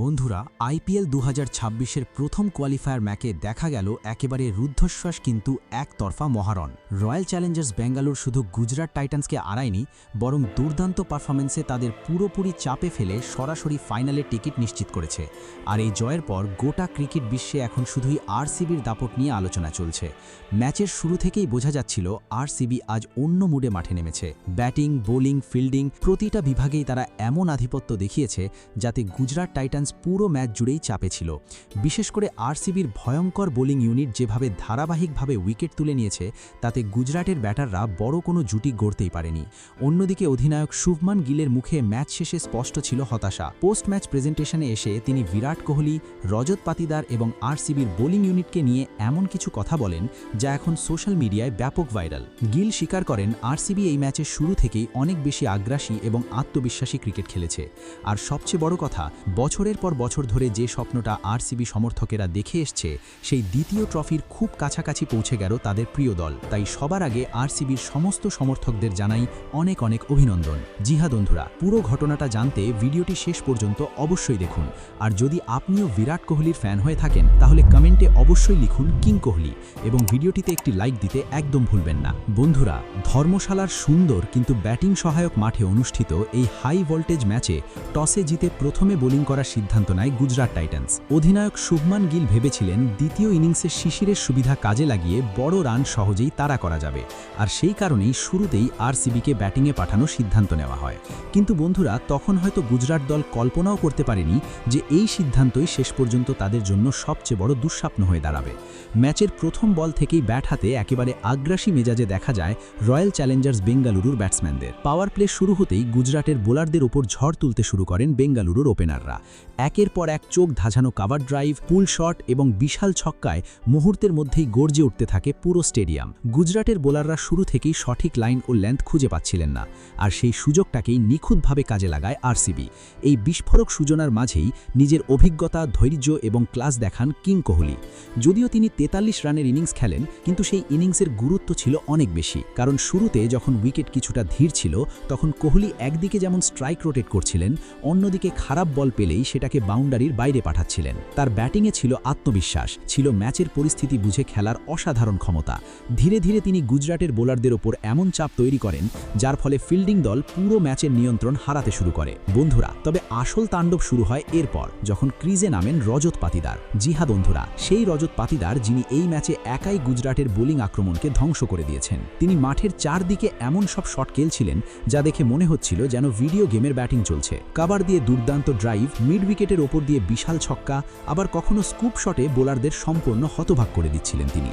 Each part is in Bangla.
বন্ধুরা, আইপিএল ২০২৬-এর প্রথম কোয়ালিফায়ার ম্যাচে দেখা গেল একেবারে রুদ্ধশ্বাস কিন্তু একতরফা মহারণ। রয়্যাল চ্যালেঞ্জার্স বেঙ্গালুরু শুধু গুজরাট টাইটান্সকে আড়ায়নি, বরং দুর্দান্ত পারফরম্যান্সে তাদের পুরোপুরি চাপে ফেলে সরাসরি ফাইনালের টিকিট নিশ্চিত করেছে। আর এই জয়ের পর গোটা ক্রিকেট বিশ্বে এখন শুধুই আরসিবির দাপট নিয়ে আলোচনা চলছে। ম্যাচের শুরু থেকেই বোঝা যাচ্ছিল আরসিবি আজ অন্য মুডে মাঠে নেমেছে। ব্যাটিং, বোলিং, ফিল্ডিং প্রতিটা বিভাগেই তারা এমন আধিপত্য দেখিয়েছে যাতে গুজরাট টাইটান্স পুরো ম্যাচ জুড়েই চাপে ছিল। বিশেষ করে আরসিবির ভয়ঙ্কর বোলিং ইউনিট যেভাবে ধারাবাহিকভাবে উইকেট তুলে নিয়েছে, তাতে গুজরাটের ব্যাটাররা বড় কোনো জুটি গড়তেই পারেনি। অন্যদিকে অধিনায়ক শুভমান গিলের মুখে ম্যাচ শেষে স্পষ্ট ছিল হতাশা। পোস্ট ম্যাচ প্রেজেন্টেশনে এসে তিনি বিরাট কোহলি, রজত পাতিদার এবং আরসিবির বোলিং ইউনিটকে নিয়ে এমন কিছু কথা বলেন যা এখন সোশ্যাল মিডিয়ায় ব্যাপক ভাইরাল। গিল স্বীকার করেন আরসিবি এই ম্যাচের শুরু থেকেই অনেক বেশি আগ্রাসী এবং আত্মবিশ্বাসী ক্রিকেট খেলেছে। আর সবচেয়ে বড় কথা, বছরের পর বছর ধরে যে স্বপ্নটা আরসিবি সমর্থকেরা দেখে এসছে, সেই দ্বিতীয় ট্রফির খুব কাছাকাছি পৌঁছে গেল তাদের প্রিয় দল। তাই সবার আগে আরসিবির সমস্ত সমর্থকদের জানাই অনেক অনেক অভিনন্দন। জি হ্যাঁ বন্ধুরা, পুরো ঘটনাটা জানতে ভিডিওটি শেষ পর্যন্ত অবশ্যই দেখুন। আর যদি আপনিও বিরাট কোহলির ফ্যান হয়ে থাকেন, তাহলে কমেন্টে অবশ্যই লিখুন কিং কোহলি এবং ভিডিওটিতে একটি লাইক দিতে একদম ভুলবেন না। বন্ধুরা, ধর্মশালার সুন্দর কিন্তু ব্যাটিং সহায়ক মাঠে অনুষ্ঠিত এই হাই ভোল্টেজ ম্যাচে টসে জিতে প্রথমে বোলিং করার সিদ্ধান্ত নেয় গুজরাট টাইটান্স। অধিনায়ক শুভমান গিল ভেবেছিলেন দ্বিতীয় ইনিংসে শিশিরের সুবিধা কাজে লাগিয়ে বড় রান সহজেই তাড়া করা যাবে, আর সেই কারণেই শুরুতেই আরসিবিকে ব্যাটিংয়ে পাঠানোর সিদ্ধান্ত নেওয়া হয়। কিন্তু বন্ধুরা, তখন হয়তো গুজরাট দল কল্পনাও করতে পারেনি যে এই সিদ্ধান্তই শেষ পর্যন্ত তাদের জন্য সবচেয়ে বড় দুঃস্বপ্ন হয়ে দাঁড়াবে। ম্যাচের প্রথম বল থেকেই ব্যাট হাতে একেবারে আগ্রাসী মেজাজে দেখা যায় রয়্যাল চ্যালেঞ্জার্স বেঙ্গালুরুর ব্যাটসম্যানদের। পাওয়ার প্লে শুরু হতেই গুজরাটের বোলারদের ওপর ঝড় তুলতে শুরু করেন বেঙ্গালুরুর ওপেনাররা। একের পর এক চোখ ধাঁধানো কাভার ড্রাইভ, পুল শট এবং বিশাল ছক্কায় মুহূর্তের মধ্যেই গর্জে উঠতে থাকে পুরো স্টেডিয়াম। গুজরাটের বোলাররা শুরু থেকেই সঠিক লাইন ও লেন্থ খুঁজে পাচ্ছিলেন না, আর সেই সুযোগটাকেই নিখুঁতভাবে কাজে লাগায় আরসিবি। এই বিস্ফোরক সূচনার মাঝেই নিজের অভিজ্ঞতা, ধৈর্য এবং ক্লাস দেখান কিং কোহলি। যদিও তিনি 43 রানের ইনিংস খেলেন, কিন্তু সেই ইনিংসের গুরুত্ব ছিল অনেক বেশি। কারণ শুরুতে যখন উইকেট কিছুটা ধীর ছিল, তখন কোহলি একদিকে যেমন স্ট্রাইক রোটেট করছিলেন, অন্যদিকে খারাপ বল পেলেই সেটাকে বাউন্ডারির বাইরে পাঠাচ্ছিলেন। তার ব্যাটিংয়ে ছিল আত্মবিশ্বাস, ছিল ম্যাচের পরিস্থিতি বুঝে খেলার অসাধারণ ক্ষমতা। ধীরে ধীরে তিনি গুজরাটের বোলারদের ওপর এমন চাপ তৈরি করেন যার ফলে ফিল্ডিং দল পুরো ম্যাচের নিয়ন্ত্রণ হারাতে শুরু করে। বন্ধুরা, তবে আসল তাণ্ডব শুরু হয় এরপর, যখন ক্রিজে নামেন রজত পাতিদার। জি হ্যাঁ বন্ধুরা, সেই রজত পাতিদার যিনি এই ম্যাচে একাই গুজরাটের বোলিং আক্রমণকে ধ্বংস করে দিয়েছেন। তিনি মাঠের চারদিকে এমন সব শট খেলছিলেন যা দেখে মনে হচ্ছিল যেন ভিডিও গেমের ব্যাটিং চলছে। কাভার দিয়ে দুর্দান্ত ড্রাইভ, মিড উইকেটের ওপর দিয়ে বিশাল ছক্কা, আবার কখনো স্কুপ শটে বোলারদের সম্পূর্ণ হতবাক করে দিচ্ছিলেন তিনি।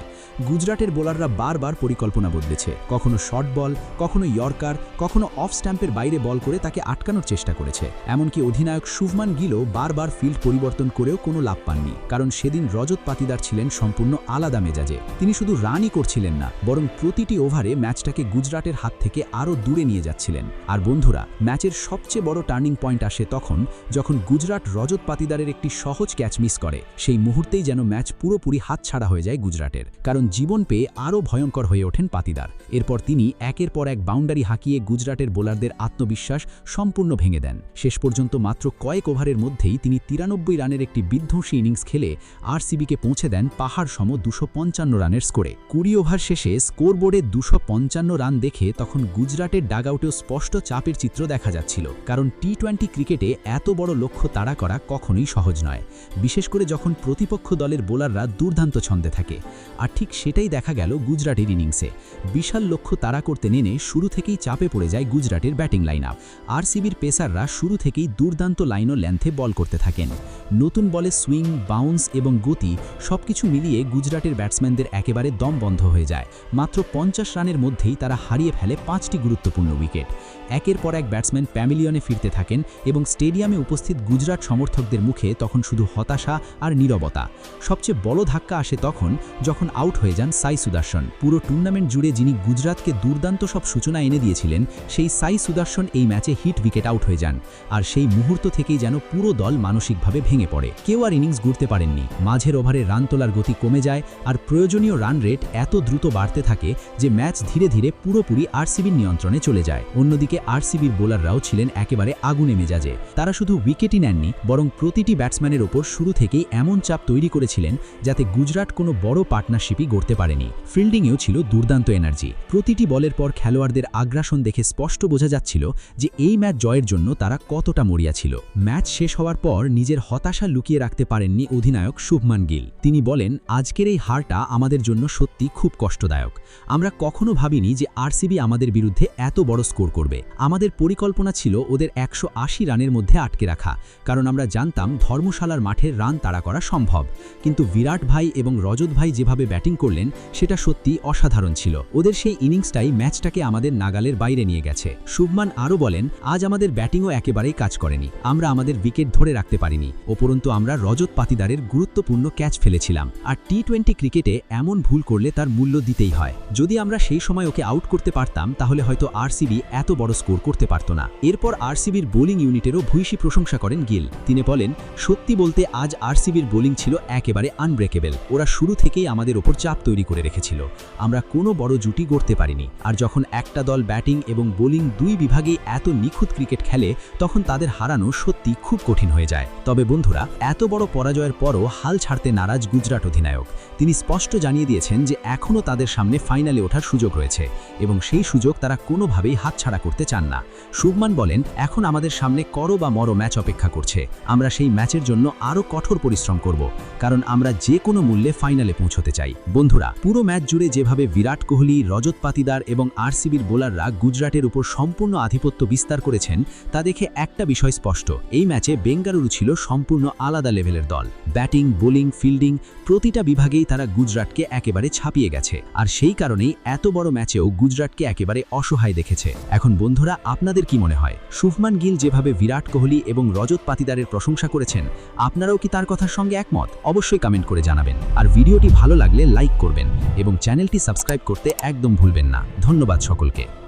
গুজরাটের বোলাররা বারবার পরিকল্পনা বদলেছে, কখনো শর্ট বল, কখনো ইয়র্কার, কখনো অফ স্ট্যাম্পের বাইরে বল করে তাকে আটকানোর চেষ্টা করেছে। এমনকি অধিনায়ক শুভমান গিলও বারবার ফিল্ড পরিবর্তন করেও কোনো লাভ পাননি, কারণ সেদিন রজত পাতিদার ছিলেন সম্পূর্ণ আলাদা মেজাজে। তিনি শুধু রানই করছিলেন না, বরং প্রতিটি ওভারে ম্যাচটাকে গুজরাটের হাত থেকে আরও দূরে নিয়ে যাচ্ছিলেন। আর বন্ধুরা, ম্যাচের সবচেয়ে বড় টার্নিং পয়েন্ট আসে তখন, যখন গুজরাট রজত পাতিদারের একটি সহজ ক্যাচ মিস করে। সেই মুহূর্তেই যেন ম্যাচ পুরোপুরি হাতছাড়া হয়ে যায় গুজরাটের, কারণ জীবন পেয়ে আরও ভয়ঙ্কর হয়ে ওঠেন পাতিদার। এরপর তিনি একের পর এক বাউন্ডারি হাঁকিয়ে গুজরাটের বোলারদের আত্মবিশ্বাস সম্পূর্ণ ভেঙে দেন। শেষ পর্যন্ত মাত্র কয়েক ওভারের মধ্যেই তিনি 93 রানের একটি বিধ্বংসী ইনিংস খেলে আরসিবিকে পৌঁছে দেন পাহাড় সম 255 রানের স্কোরে। 20 ওভার শেষে স্কোরবোর্ডে 255 রান দেখে তখন গুজরাটের ডাগআউটেও স্পষ্ট চাপের চিত্র দেখা যাচ্ছিল, কারণ টি-20 ক্রিকেটে এত বড় লক্ষ্য তাড়া করা কখনোই সহজ নয়, বিশেষ করে যখন প্রতিপক্ষ দলের বোলাররা দুর্দান্ত ছন্দে থাকে। আর ঠিক সেটাই দেখা গেল গুজরাটের ইনিংসে। বিশাল লক্ষ্য তাড়া করতে নেমে শুরু থেকেই চাপে পড়ে যায় গুজরাটের ব্যাটিং লাইন আপ। আরসিবির পেসাররা শুরু থেকেই দুর্দান্ত লাইন ও লেন্থে বল করতে থাকেন। নতুন বলে সুইং, বাউন্স এবং গতি সবকিছু মিলিয়ে গুজরাটের ব্যাটসম্যানদের একেবারে দম বন্ধ হয়ে যায়। মাত্র 50 রানের মধ্যেই তারা হারিয়ে ফেলে 5টি গুরুত্বপূর্ণ উইকেট। একের পর এক ব্যাটসম্যান প্যাভিলিয়নে ফিরতে থাকেন এবং স্টেডিয়ামে উপস্থিত গুজরাট সমর্থকদের মুখে তখন শুধু হতাশা আর নীরবতা। সবচেয়ে বড় ধাক্কা আসে তখন, যখন আউট হয়ে যান সাই সুদর্শন। পুরো টুর্নামেন্ট জুড়ে যিনি গুজরাটকে দুর্দান্ত সব সূচনা এনে দিয়েছিলেন, সেই সাই সুদর্শন এই ম্যাচে হিট উইকেট আউট হয়ে যান। আর সেই মুহূর্ত থেকেই যেন পুরো দল মানসিকভাবে ভেঙে পড়ে। কেউ আর ইনিংস গড়তে পারেননি। মাঝের ওভারে রান তোলার গতি কমে যায়, আর প্রয়োজনীয় রান রেট এত দ্রুত বাড়তে থাকে যে ম্যাচ ধীরে ধীরে পুরোপুরি আরসিবির নিয়ন্ত্রণে চলে যায়। অন্যদিকে আরসিবির বোলাররাও ছিলেন একেবারে আগুনে মেজাজে। তারা শুধু উইকেটই নেননি, বরং প্রতিটি ব্যাটসম্যানের ওপর শুরু থেকেই এমন চাপ তৈরি করেছিলেন যাতে গুজরাট কোনো বড় পার্টনারশিপই গড়তে পারেনি। ফিল্ডিংয়েও ছিল দুর্দান্ত এনার্জি। প্রতিটি বলের পর খেলোয়াড়দের আগ্রাসন দেখে স্পষ্ট বোঝা যাচ্ছিল যে এই ম্যাচ জয়ের জন্য তারা কতটা মরিয়া ছিল। ম্যাচ শেষ হওয়ার পর নিজের হতাশা লুকিয়ে রাখতে পারেননি অধিনায়ক শুভমান গিল। তিনি বলেন, আজকের এই হারটা আমাদের জন্য সত্যি খুব কষ্টদায়ক। আমরা কখনো ভাবিনি যে আরসিবি আমাদের বিরুদ্ধে এত বড় স্কোর করবে। আমাদের পরিকল্পনা ছিল ওদের 180 রানের মধ্যে আটকে রাখা, কারণ আমরা জানতাম ধর্মশালার মাঠের রান তাড়া করা সম্ভব। কিন্তু বিরাট ভাই এবং রজত ভাই যেভাবে ব্যাটিং করলেন সেটা সত্যি অসাধারণ ছিল। ওদের সেই ইনিংসটাই ম্যাচটাকে আমাদের নাগালের বাইরে নিয়ে গেছে। শুভমান আরও বলেন, আজ আমাদের ব্যাটিংও একেবারেই কাজ করেনি। আমরা আমাদের উইকেট ধরে রাখতে পারিনি। উপরন্তু আমরা রজত পাতিদারের গুরুত্বপূর্ণ ক্যাচ ফেলেছিলাম। আর টি20 ক্রিকেটে এমন ভুল করলে তার মূল্য দিতেই হয়। যদি আমরা সেই সময় ওকে আউট করতে পারতাম তাহলে হয়তো আরসিবি এত বড় স্কোর করতে পারত না। এরপর আরসিবির বোলিং ইউনিটেরও ভূয়সী প্রশংসা করেন গিল। তিনি বলেন, সত্যি বলতে আজ আরসিবির বোলিং ছিল একেবারে আনব্রেকেবল। ওরা শুরু থেকেই আমাদের ওপর চাপ তৈরি করে রেখেছিল। আমরা কোনো বড় জুটি গড়তে পারিনি। আর যখন একটা দল ব্যাটিং এবং বোলিং দুই বিভাগেই এত নিখুঁত ক্রিকেট খেলে তখন তাদের হারানো সত্যি খুব কঠিন হয়ে যায়। তবে বন্ধুরা, এত বড় পরাজয়ের পরও হাল ছাড়তে নারাজ গুজরাট অধিনায়ক। তিনি স্পষ্ট জানিয়ে দিয়েছেন যে এখনও তাদের সামনে ফাইনালে ওঠার সুযোগ রয়েছে এবং সেই সুযোগ তারা কোনোভাবেই হাতছাড়া করতে চান না। শুভমান বলেন, এখন আমাদের সামনে করো বা মরো ম্যাচ অপেক্ষা করছে। আমরা সেই ম্যাচের জন্য আরও কঠোর পরিশ্রম করব, কারণ আমরা যে কোনো মূল্যে ফাইনালে পৌঁছতে চাই। বন্ধুরা, পুরো ম্যাচ জুড়ে যেভাবে বিরাট কোহলি, রজত পাতিদার এবং আরসিবির বোলাররা গুজরাটের উপর সম্পূর্ণ আধিপত্য বিস্তার করেছেন তা দেখে একটা বিষয় স্পষ্ট, এই ম্যাচে বেঙ্গালুরু ছিল সম্পূর্ণ আলাদা লেভেলের দল। ব্যাটিং, বোলিং, ফিল্ডিং প্রতিটা বিভাগেই তারা গুজরাটকে একেবারে ছাপিয়ে গেছে। আর সেই কারণেই এত বড় ম্যাচেও গুজরাটকে একেবারে অসহায় দেখেছে। এখন বন্ধুরা, আপনাদের কি মনে হয়, শুভমান গিল যেভাবে বিরাট কোহলি এবং রজত পাতিদারের প্রশংসা করেছেন, আপনারাও কি তার কথার সঙ্গে একমত? অবশ্যই কমেন্ট করে জানাবেন। আর ভিডিওটি ভালো লাগলে লাইক করবেন এবং চ্যানেলটি সাবস্ক্রাইব করতে একদম ভুলবেন না। ধন্যবাদ সকলকে।